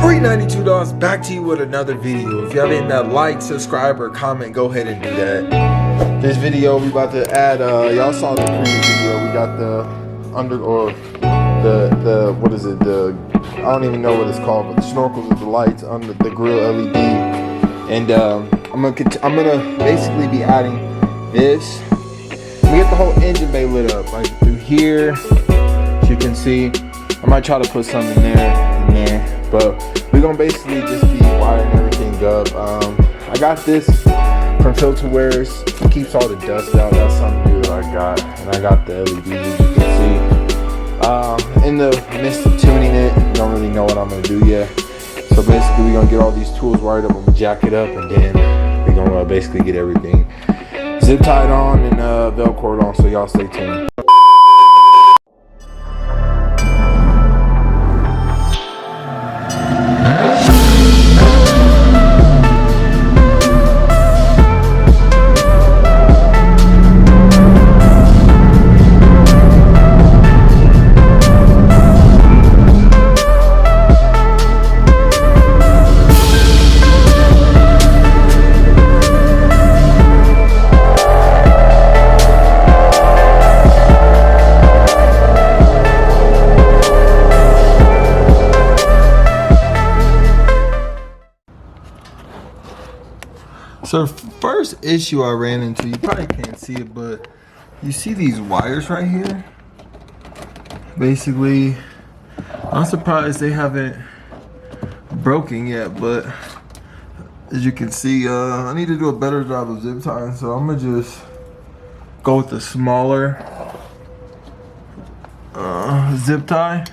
$392 back to you with another video. If y'all didn't like, subscribe, or comment, go ahead and do that. This video we about to add, y'all saw the previous video, we got the what is it, I don't even know what it's called, but the snorkels with the lights under the grill LED. And I'm gonna basically be adding this. We get the whole engine bay lit up, like through here, as you can see. I might try to put some in there, but we're gonna basically just be wiring everything up. I got this from Filter Wares. It keeps all the dust out. That's something new that I got, and I got the LED, as you can see. In the midst of tuning it, don't really know what I'm gonna do yet. So basically, we're gonna get all these tools wired up. I'm gonna jack it up, and then we're gonna basically get everything zip tied on and velcroed on. So y'all stay tuned. So first issue I ran into, you probably can't see it, but you see these wires right here? Basically, I'm surprised they haven't broken yet, but as you can see, I need to do a better job of zip tying, so I'm gonna just go with the smaller zip tie,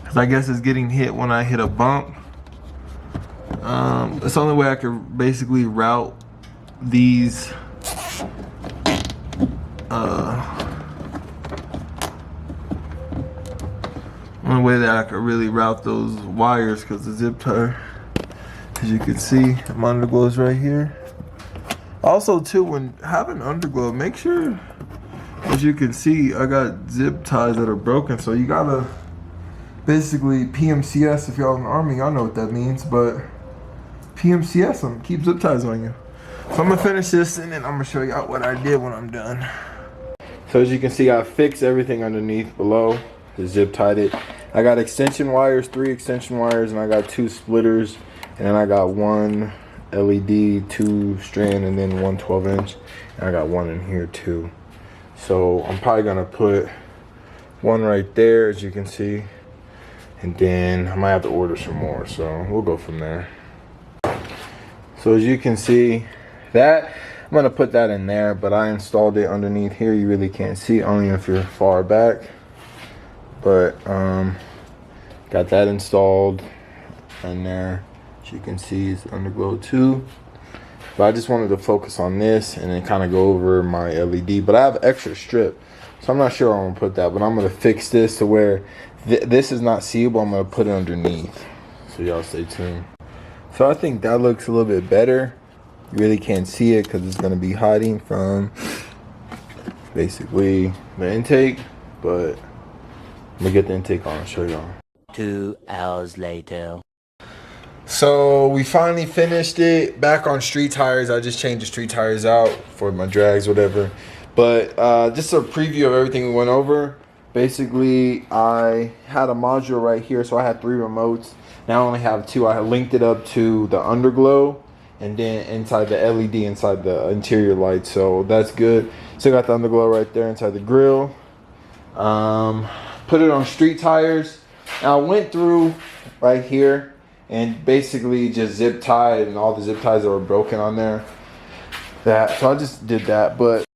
because I guess it's getting hit when I hit a bump. It's the only way I could basically route these only way that I could really route those wires, because the zip tie, as you can see, my underglow is right here. Also too, when having underglow, make sure, as you can see, I got zip ties that are broken, so you gotta basically PMCS. If y'all in the Army, y'all know what that means, but PMCS them, keep zip ties on you. So I'm gonna finish this and then I'm gonna show y'all what I did when I'm done. So as you can see, I fixed everything underneath below, just zip tied it. I got extension wires, 3 extension wires, and I got 2 splitters, and then I got 1 LED 2 strand, and then 1 12-inch, and I got 1 in here too. So I'm probably gonna put 1 right there, as you can see, and then I might have to order some more, so we'll go from there. So as you can see, that I'm gonna put that in there, but I installed it underneath here. You really can't see, only if you're far back. But got that installed in there. As you can see, it's underglow too. But I just wanted to focus on this and then kind of go over my LED. But I have extra strip, so I'm not sure where I'm gonna put that. But I'm gonna fix this to where this is not seeable. I'm gonna put it underneath. So y'all stay tuned. So I think that looks a little bit better. You really can't see it because it's going to be hiding from basically the intake, but I'm going to get the intake on and show y'all. 2 hours later. So we finally finished it. Back on street tires. I just changed the street tires out for my drags, whatever. But just a preview of everything we went over. Basically, I had a module right here, so I had 3 remotes. Now I only have 2. I linked it up to the underglow and then inside the LED inside the interior light, so that's good. Still got the underglow right there inside the grill. Put it on street tires. Now I went through right here and basically just zip tied and all the zip ties that were broken on there. So I just did that, but